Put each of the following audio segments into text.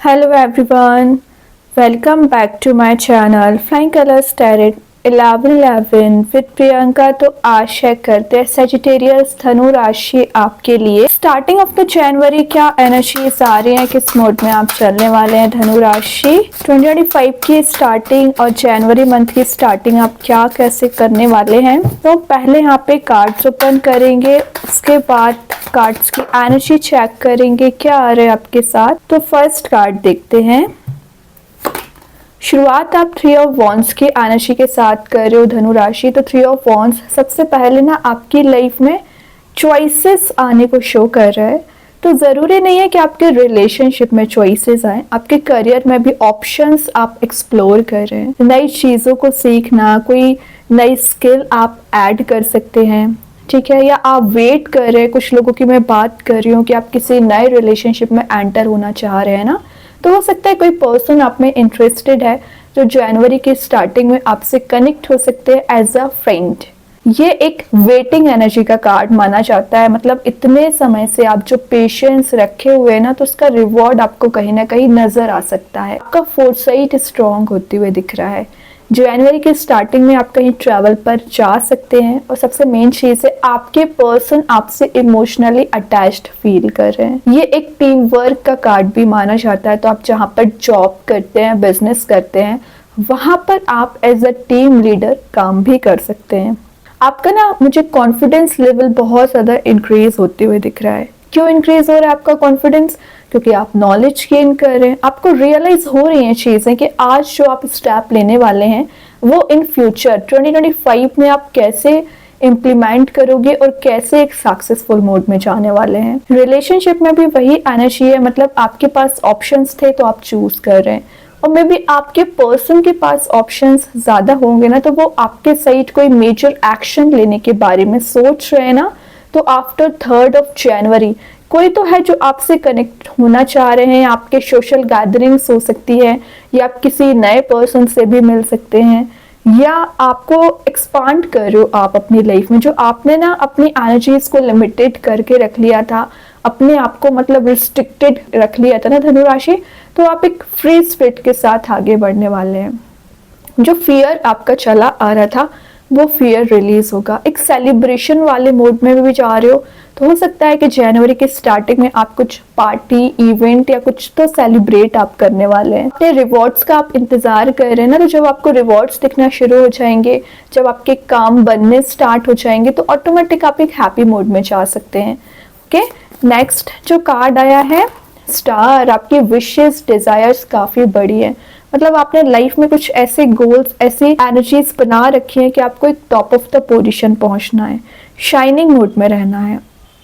Hello everyone, welcome back to my channel Flying Colors Tarot 1111 with Priyanka. तो आशा करते हैं Sagittarius धनु राशि आपके लिए स्टार्टिंग ऑफ द जनवरी क्या एनर्जीज आ रही हैं, किस मोड में आप चलने वाले हैं। धनु राशि 2025 की स्टार्टिंग और जनवरी मंथ की स्टार्टिंग आप क्या कैसे करने वाले हैं। तो पहले यहाँ पे कार्ड्स ओपन करेंगे, उसके बाद कार्ड्स की एनर्जी चेक करेंगे क्या आ रहा है आपके साथ। तो फर्स्ट कार्ड देखते हैं। शुरुआत आप 3 ऑफ वॉन्ड्स की एनर्जी के साथ कर रहे हो धनु राशि। तो 3 ऑफ वॉन्ड्स सबसे पहले ना आपकी लाइफ में चॉइसेस आने को शो कर रहा है। तो ज़रूरी नहीं है कि आपके रिलेशनशिप में चॉइसेस आए, आपके करियर में भी ऑप्शंस आप एक्सप्लोर कर रहे हैं। नई चीज़ों को सीखना, कोई नई स्किल आप ऐड कर सकते हैं, ठीक है। या आप वेट कर रहे हैं, कुछ लोगों की मैं बात कर रही हूँ कि आप किसी नए रिलेशनशिप में एंटर होना चाह रहे हैं ना। तो हो सकता है कोई पर्सन आप में इंटरेस्टेड है जो जनवरी की स्टार्टिंग में आपसे कनेक्ट हो सकते हैं एज अ फ्रेंड। ये एक वेटिंग एनर्जी का कार्ड माना जाता है, मतलब इतने समय से आप जो पेशेंस रखे हुए हैं ना, तो उसका रिवॉर्ड आपको कहीं ना कहीं नजर आ सकता है। आपका फोरसाइट स्ट्रॉन्ग होते हुए दिख रहा है। जनवरी की स्टार्टिंग में आप कहीं ट्रैवल पर जा सकते हैं और सबसे मेन चीज़ है आपके पर्सन आपसे इमोशनली अटैच्ड फील कर रहे हैं। ये एक टीम वर्क का कार्ड भी माना जाता है। तो आप जहाँ पर जॉब करते हैं, बिजनेस करते हैं, वहाँ पर आप एज अ टीम लीडर काम भी कर सकते हैं। आपका ना मुझे कॉन्फिडेंस लेवल बहुत ज़्यादा इंक्रीज होते हुए दिख रहा है। क्यों इंक्रीज हो रहा है आपका कॉन्फिडेंस? क्योंकि आप नॉलेज गेन कर रहे हैं, आपको रियलाइज हो रही हैं चीज़ें कि आज जो आप स्टेप लेने वाले हैं वो इन फ्यूचर 2025 में आप कैसे इम्प्लीमेंट करोगे और कैसे एक सक्सेसफुल मोड में जाने वाले हैं। रिलेशनशिप में भी वही एनर्जी है, मतलब आपके पास ऑप्शंस थे तो आप चूज कर रहे हैं, और मे बी आपके पर्सन के पास ऑप्शंस ज़्यादा होंगे ना, तो वो आपके साइड कोई मेजर एक्शन लेने के बारे में सोच रहे हैं ना। तो आफ्टर 3rd ऑफ जनवरी कोई तो है जो आपसे कनेक्ट होना चाह रहे हैं। आपके सोशल गैदरिंग्स हो सकती है, या आप किसी नए पर्सन से भी मिल सकते हैं, या आपको एक्सपांड कर रहे हो आप अपनी लाइफ में। जो आपने ना अपनी एनर्जीज को लिमिटेड करके रख लिया था, अपने आप को मतलब रिस्ट्रिक्टेड रख लिया था ना धनु राशि, तो आप एक फ्री स्पिरिट के साथ आगे बढ़ने वाले हैं। जो फियर आपका चला आ रहा था वो फियर रिलीज होगा। एक सेलिब्रेशन वाले मोड में भी जा रहे हो, तो हो सकता है कि जनवरी के स्टार्टिंग में आप कुछ पार्टी इवेंट या कुछ तो सेलिब्रेट आप करने वाले हैं। अपने रिवॉर्ड्स का आप इंतजार कर रहे हैं ना, तो जब आपको रिवॉर्ड्स दिखना शुरू हो जाएंगे, जब आपके काम बनने स्टार्ट हो जाएंगे, तो ऑटोमेटिक आप एक हैप्पी मोड में जा सकते हैं। ओके, नेक्स्ट जो कार्ड आया है स्टार। आपकी विशेस डिजायर्स काफी बड़ी है, मतलब आपने लाइफ में कुछ ऐसे गोल्स, ऐसी एनर्जीज बना रखी है कि आपको एक टॉप ऑफ द पोजीशन पहुंचना है, शाइनिंग मोड में रहना है।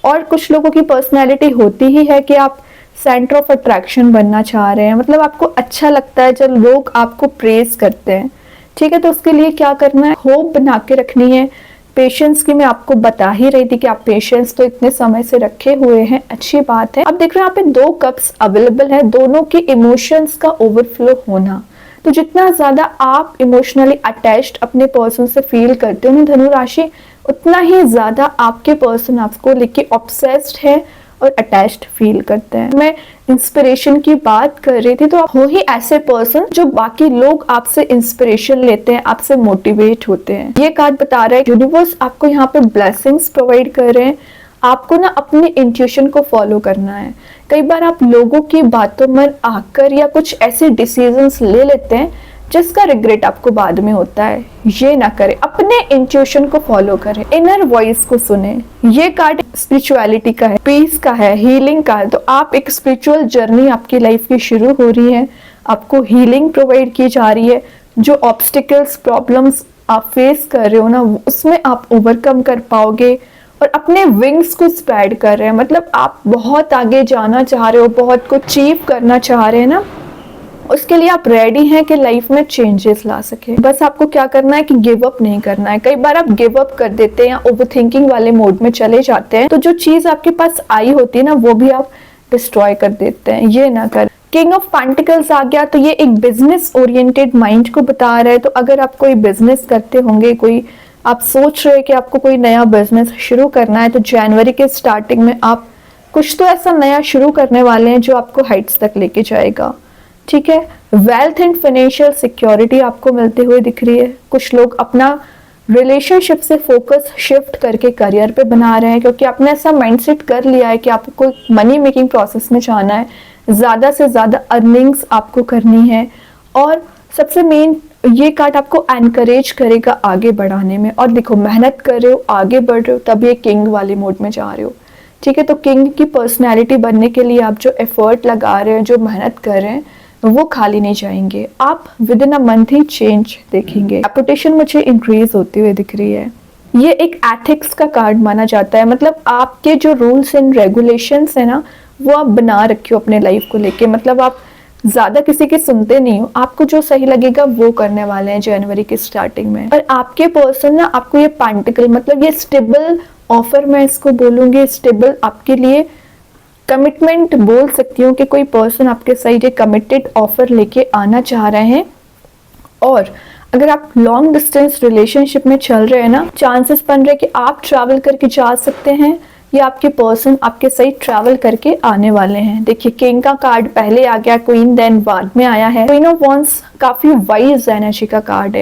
और कुछ लोगों की पर्सनैलिटी होती ही है कि आप सेंटर ऑफ अट्रैक्शन बनना चाह रहे हैं, मतलब आपको अच्छा लगता है जब लोग आपको प्रेज करते हैं, ठीक है। तो उसके लिए क्या करना है, होप बना के रखनी है। पेशेंस की मैं आपको बता ही रही थी कि आप पेशेंस तो इतने समय से रखे हुए हैं, अच्छी बात है। अब देख रहे हैं यहाँ पे 2 कप्स अवेलेबल है, दोनों के इमोशंस का ओवरफ्लो होना। तो जितना ज्यादा आप इमोशनली अटैच्ड अपने पर्सन से फील करते हो ना धनु राशि, उतना ही ज्यादा आपके पर्सन आपको लेके ऑब्सेस्ड है और अटैच्ड फील करते हैं। मैं इंस्पिरेशन की बात कर रही थी, तो आप हो ही ऐसे पर्सन जो बाकी लोग आपसे इंस्पिरेशन लेते हैं, आपसे मोटिवेट होते हैं। ये कार्ड बता रहा है यूनिवर्स आपको यहाँ पे ब्लेसिंग्स प्रोवाइड कर रहे हैं। आपको ना अपने इंट्यूशन को फॉलो करना है। कई बार आप लोगों की बातों में आकर या कुछ ऐसे डिसीजंस ले लेते हैं जिसका रिग्रेट आपको बाद में होता है। ये ना करें, अपने इंट्यूशन को फॉलो करें, इनर वॉइस को सुने। ये कार्ड स्पिरिचुअलिटी का है, पीस का है, हीलिंग का है। तो आप एक स्पिरिचुअल जर्नी आपकी लाइफ की शुरू हो रही है, आपको हीलिंग प्रोवाइड की जा रही है। जो ऑब्स्टिकल्स, प्रॉब्लम्स आप फेस कर रहे हो ना, उसमें आप ओवरकम कर पाओगे और अपने विंग्स को स्प्रेड कर रहे हैं। मतलब आप बहुत आगे जाना चाह रहे हो, बहुत कुछ अचीव करना चाह रहे हैं ना, उसके लिए आप रेडी हैं कि लाइफ में चेंजेस ला सके। बस आपको क्या करना है कि गिव अप नहीं करना है। कई बार आप गिव अप कर देते हैं या ओवरथिंकिंग वाले मोड में चले जाते हैं, तो जो चीज आपके पास आई होती है ना, वो भी आप डिस्ट्रॉय कर देते हैं। ये ना कर। किंग ऑफ पेंटिकल्स आ गया, तो ये एक बिजनेस ओरिएंटेड माइंड को बता रहा है। तो अगर आप कोई बिजनेस करते होंगे, कोई आप सोच रहे हैं कि आपको कोई नया बिजनेस शुरू करना है, तो जनवरी के स्टार्टिंग में आप कुछ तो ऐसा नया शुरू करने वाले हैं जो आपको हाइट्स तक लेके जाएगा। ठीक है। वेल्थ एंड फाइनेंशियल सिक्योरिटी आपको मिलते हुए दिख रही है। कुछ लोग अपना रिलेशनशिप से फोकस शिफ्ट करके करियर पे बना रहे हैं, क्योंकि आपने ऐसा माइंडसेट कर लिया है कि आपको मनी मेकिंग प्रोसेस में जाना है, ज़्यादा से ज़्यादा अर्निंग्स आपको करनी है। और सबसे मेन ये कार्ड आपको एनकरेज करेगा आगे बढ़ाने में। और देखो, मेहनत कर रहे हो, आगे बढ़ रहे हो, तब ये किंग वाले मोड में जा रहे हो। ठीक है, तो किंग की पर्सनैलिटी बनने के लिए आप जो एफर्ट लगा रहे हैं, जो मेहनत कर रहे हैं, वो खाली नहीं जाएंगे। आप with in a month he change देखेंगे। रेपुटेशन मुझे इंक्रीज होती हुई दिख रही है। ये एक एथिक्स का कार्ड माना जाता है, मतलब आपके जो रूल्स एंड रेगुलेशंस है ना, वो आप बना रखे हो अपने लाइफ को लेके। मतलब आप ज्यादा किसी की सुनते नहीं हो, आपको जो सही लगेगा वो करने वाले हैं जनवरी की स्टार्टिंग में। और आपके पर्सन ना आपको ये पेंटिकल, मतलब ये स्टेबल ऑफर, मैं इसको बोलूंगी स्टेबल, आपके लिए कमिटमेंट बोल सकती हूँ कि कोई पर्सन आपके साइड एक कमिटेड ऑफर लेके आना चाह रहे हैं। और अगर आप लॉन्ग डिस्टेंस रिलेशनशिप में चल रहे हैं ना, चांसेस बन रहे हैं कि आप ट्रैवल करके जा सकते हैं या आपके पर्सन आपके साइड ट्रैवल करके आने वाले हैं। देखिए, किंग का कार्ड पहले आ गया, क्वीन देन बाद में आया है। क्वीन ऑफ वॉन्ड्स काफी वाइज एनर्जी का कार्ड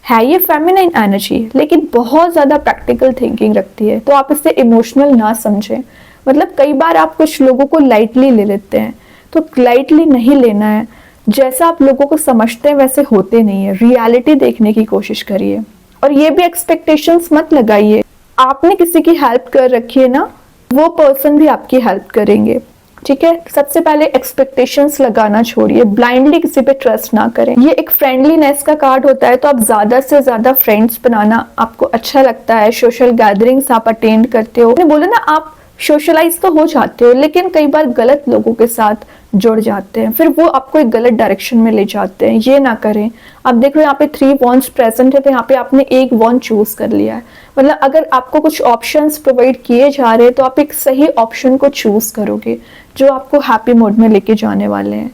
है ये फेमिनाइन एनर्जी, लेकिन बहुत ज्यादा प्रैक्टिकल थिंकिंग रखती है, तो आप इसे इमोशनल ना समझें। मतलब कई बार आप कुछ लोगों को लाइटली ले लेते हैं, तो लाइटली नहीं लेना है। जैसा आप लोगों को समझते हैं वैसे होते नहीं है, रियलिटी देखने की कोशिश करिए। और ये भी एक्सपेक्टेशंस मत लगाइए। आपने किसी की हेल्प कर रखी है ना, वो पर्सन भी आपकी हेल्प करेंगे। ठीक है, सबसे पहले एक्सपेक्टेशंस लगाना छोड़िए, ब्लाइंडली किसी पे ट्रस्ट ना करें। ये एक फ्रेंडलीनेस का कार्ड होता है, तो आप ज्यादा से ज्यादा फ्रेंड्स बनाना आपको अच्छा लगता है। सोशल गैदरिंग्स आप अटेंड करते हो, बोले ना आप सोशलाइज तो हो जाते हो, लेकिन कई बार गलत लोगों के साथ जुड़ जाते हैं, फिर वो आपको एक गलत डायरेक्शन में ले जाते हैं। ये ना करें। आप देख रहे हो यहाँ पे 3 वॉन्ड्स प्रेजेंट है, तो यहाँ पे आपने एक वॉन्ड चूज कर लिया है। मतलब अगर आपको कुछ ऑप्शंस प्रोवाइड किए जा रहे हैं, तो आप एक सही ऑप्शन को चूज करोगे जो आपको हैप्पी मोड में लेके जाने वाले हैं।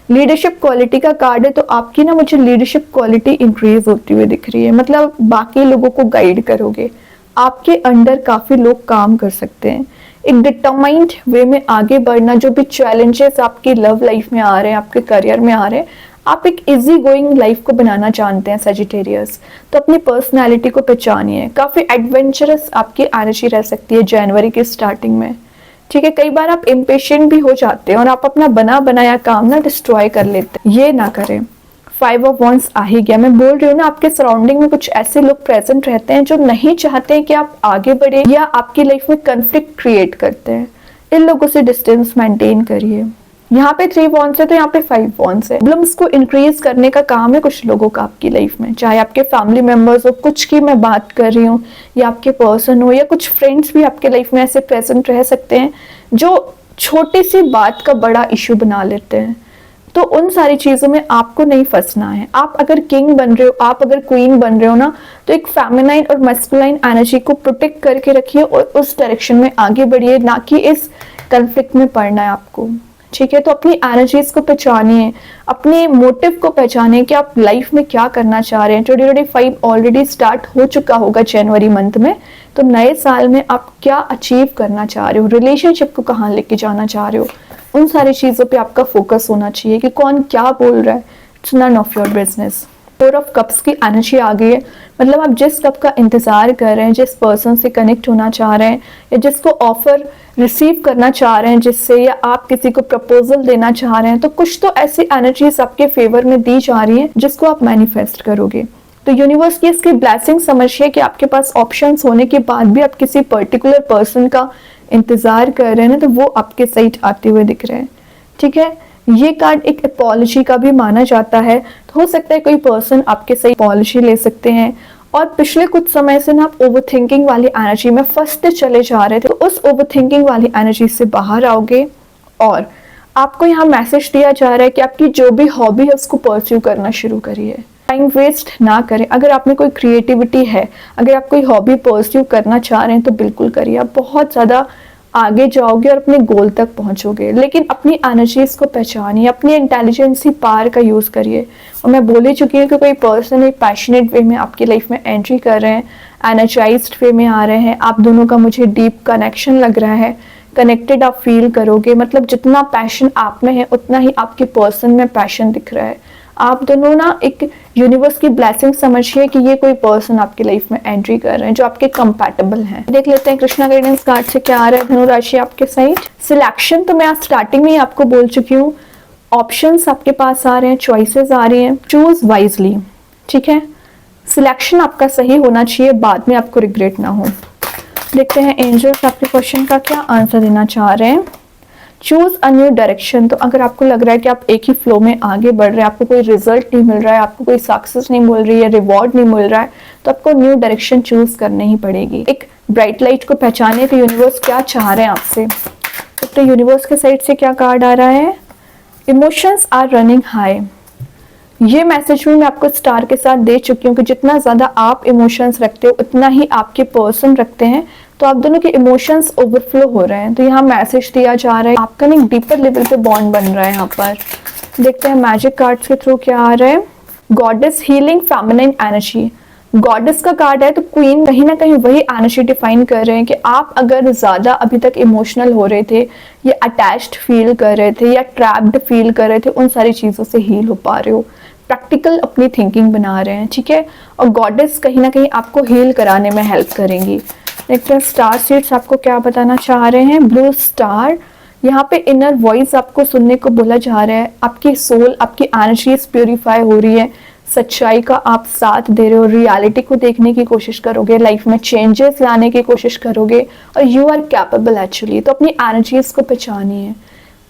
लीडरशिप क्वालिटी का कार्ड है, तो आपकी ना मुझे लीडरशिप क्वालिटी इंक्रीज होती हुई दिख रही है। मतलब बाकी लोगों को गाइड करोगे, आपके अंडर काफी लोग काम कर सकते हैं। एक डिटरमाइंड वे में आगे बढ़ना, जो भी चैलेंजेस आपकी लव लाइफ में आ रहे हैं, आपके करियर में आ रहे हैं, आप एक इजी गोइंग लाइफ को बनाना जानते हैं सजिटेरियस, तो अपनी पर्सनालिटी को पहचानिए। काफी एडवेंचरस आपकी एनर्जी रह सकती है जनवरी की स्टार्टिंग में। ठीक है, कई बार आप इम्पेशेंट भी हो जाते हैं और आप अपना बना बनाया काम ना डिस्ट्रॉय कर लेते हैं, ये ना करें। 5 ऑफ वॉन्ड्स आ ही गया। मैं बोल रही हूँ ना, आपके सराउंडिंग में कुछ ऐसे लोग प्रेजेंट रहते हैं जो नहीं चाहते हैं कि आप आगे बढ़े या आपकी लाइफ में कंफ्लिक्ट क्रिएट करते हैं। इन लोगों से डिस्टेंस मेंटेन करिए। यहाँ पे 3 वॉन्ड्स है, तो यहाँ पे 5 वॉन्ड्स है। प्रॉब्लम्स को इंक्रीज करने का काम है कुछ लोगों का आपकी लाइफ में, चाहे आपके फैमिली मेंबर्स हो, कुछ की मैं बात कर रही हूँ, या आपके पर्सन हो, या कुछ फ्रेंड्स भी आपके लाइफ में ऐसे प्रेजेंट रह सकते हैं जो छोटी सी बात का बड़ा इश्यू बना लेते हैं। तो उन सारी चीजों में आपको नहीं फंसना है। आप अगर किंग बन रहे हो, आप अगर क्वीन बन रहे हो ना, तो एक फेमिनाइन और मस्कुलाइन एनर्जी को प्रोटेक्ट करके रखिए और उस डायरेक्शन में आगे बढ़िए, ना कि इस कंफ्लिक्ट में पड़ना है आपको। ठीक है, तो अपनी एनर्जीज को पहचानिए, अपने मोटिव को पहचानिए कि आप लाइफ में क्या करना चाह रहे हैं। 2025 ऑलरेडी स्टार्ट हो चुका होगा जनवरी मंथ में, तो नए साल में आप क्या अचीव करना चाह रहे हो, रिलेशनशिप को कहाँ लेके जाना चाह रहे हो, उन सारी चीजों पे आपका फोकस होना चाहिए कि कौन क्या बोल रहा है। It's none of your business. 4 of cups की एनर्जी आ गई है, मतलब आप जिस कप का इंतजार कर रहे हैं, जिस पर्सन से कनेक्ट होना चाह रहे हैं, या जिसको ऑफर रिसीव करना चाह रहे हैं जिससे, या आप किसी को प्रपोजल देना चाह रहे हैं, तो कुछ तो ऐसी एनर्जीज आपके फेवर में दी जा रही है जिसको आप मैनिफेस्ट करोगे। तो यूनिवर्स की इसकी ब्लेसिंग समझिए कि आपके पास ऑप्शंस होने के बाद भी आप किसी पर्टिकुलर पर्सन का इंतजार कर रहे हैं ना, तो वो आपके साइड आते हुए दिख रहे हैं। ठीक है, ये कार्ड एक अपॉलजी का भी माना जाता है, तो हो सकता है कोई पर्सन आपके साइड अपॉलजी ले सकते हैं। और पिछले कुछ समय से ना आप ओवरथिंकिंग वाली एनर्जी में फंसते चले जा रहे थे, तो उस ओवरथिंकिंग वाली एनर्जी से बाहर आओगे। और आपको यहाँ मैसेज दिया जा रहा है कि आपकी जो भी हॉबी है उसको परस्यू करना शुरू करिए, टाइम वेस्ट ना करें। अगर आप में कोई क्रिएटिविटी है, अगर आप कोई हॉबी परस्यू करना चाह रहे हैं, तो बिल्कुल करिए। आप बहुत ज़्यादा आगे जाओगे और अपने गोल तक पहुंचोगे, लेकिन अपनी एनर्जीज को पहचानिए, अपनी इंटेलिजेंसी पावर का यूज़ करिए। और मैं बोल ही चुकी हूँ कि कोई पर्सन एक पैशनेट वे में आपकी लाइफ में एंट्री कर रहे हैं, एनर्जाइज्ड वे में आ रहे हैं, आप दोनों का मुझे डीप कनेक्शन लग रहा है। कनेक्टेड आप फील करोगे। मतलब जितना पैशन आप में है उतना ही आपके पर्सन में पैशन दिख रहा है। आप दोनों ना एक यूनिवर्स की ब्लेसिंग समझिए कि ये कोई पर्सन आपकी लाइफ में एंट्री कर रहे हैं जो आपके कंपैटिबल हैं। देख लेते हैं कृष्णा गाइडेंस कार्ड से क्या आ रहा है धनु राशि आपके साइड। सिलेक्शन तो मैं आज स्टार्टिंग में ही आपको बोल चुकी हूँ, ऑप्शंस आपके पास आ रहे हैं, चॉइसेस आ रही हैं, चूज वाइजली, ठीक है। सिलेक्शन आपका सही होना चाहिए, बाद में आपको रिग्रेट ना हो। देखते हैं एंजल्स आपके क्वेश्चन का क्या आंसर देना चाह रहे हैं। Choose a new direction. तो अगर आपको लग रहा है कि आप एक ही फ्लो में आगे बढ़ रहे हैं, आपको कोई रिजल्ट नहीं मिल रहा है, आपको कोई सक्सेस नहीं मिल रही है, रिवॉर्ड नहीं मिल रहा है, तो आपको न्यू डायरेक्शन चूज करनी ही पड़ेगी। एक ब्राइट लाइट को पहचाने कि यूनिवर्स क्या चाह रहे हैं आपसे। तो यूनिवर्स के साइड से क्या कार्ड आ रहा है, इमोशंस आर रनिंग हाई। ये मैसेज भी मैं आपको स्टार के साथ दे चुकी हूँ कि जितना ज्यादा आप इमोशंस रखते हो उतना ही आपके पर्सन रखते हैं। तो आप दोनों के इमोशंस ओवरफ्लो हो रहे हैं। तो यहाँ मैसेज दिया जा रहा है आपका ना एक डीपर लेवल पे बॉन्ड बन रहा है। यहाँ पर देखते हैं मैजिक कार्ड्स के थ्रू क्या आ रहा है। Goddess healing feminine energy. Goddess का कार्ड है तो क्वीन कहीं ना कहीं वही एनर्जी डिफाइन कर रहे हैं कि आप अगर ज्यादा अभी तक इमोशनल हो रहे थे या अटैच्ड फील कर रहे थे या ट्रैप्ड फील कर रहे थे, उन सारी चीजों से हील हो पा रहे हो, प्रैक्टिकल अपनी थिंकिंग बना रहे हैं, ठीक है। और गॉडेस कहीं ना कहीं आपको हील कराने में हेल्प करेंगी। देखते हैं स्टार सीड्स आपको क्या बताना चाह रहे हैं। ब्लू स्टार, यहाँ पे इनर वॉइस आपको सुनने को बोला जा रहा है। आपकी सोल, आपकी एनर्जीज प्यूरिफाई हो रही है, सच्चाई का आप साथ दे रहे हो, रियलिटी को देखने की कोशिश करोगे, लाइफ में चेंजेस लाने की कोशिश करोगे और यू आर कैपेबल एक्चुअली। तो अपनी एनर्जीज को पहचानिए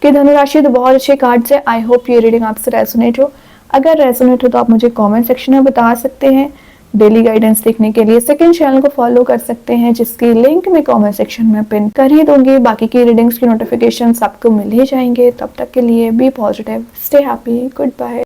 कि धनुराशि तो बहुत अच्छे कार्ड्स है। आई होप ये रीडिंग आपसे रेजोनेट हो। अगर रेजोनेट हो तो आप मुझे कमेंट सेक्शन में बता सकते हैं। डेली गाइडेंस देखने के लिए सेकंड चैनल को फॉलो कर सकते हैं जिसकी लिंक मैं कमेंट सेक्शन में पिन कर ही दूंगी। बाकी की रीडिंग्स की नोटिफिकेशंस आपको मिल ही जाएंगे। तब तक के लिए be positive, stay happy, good bye.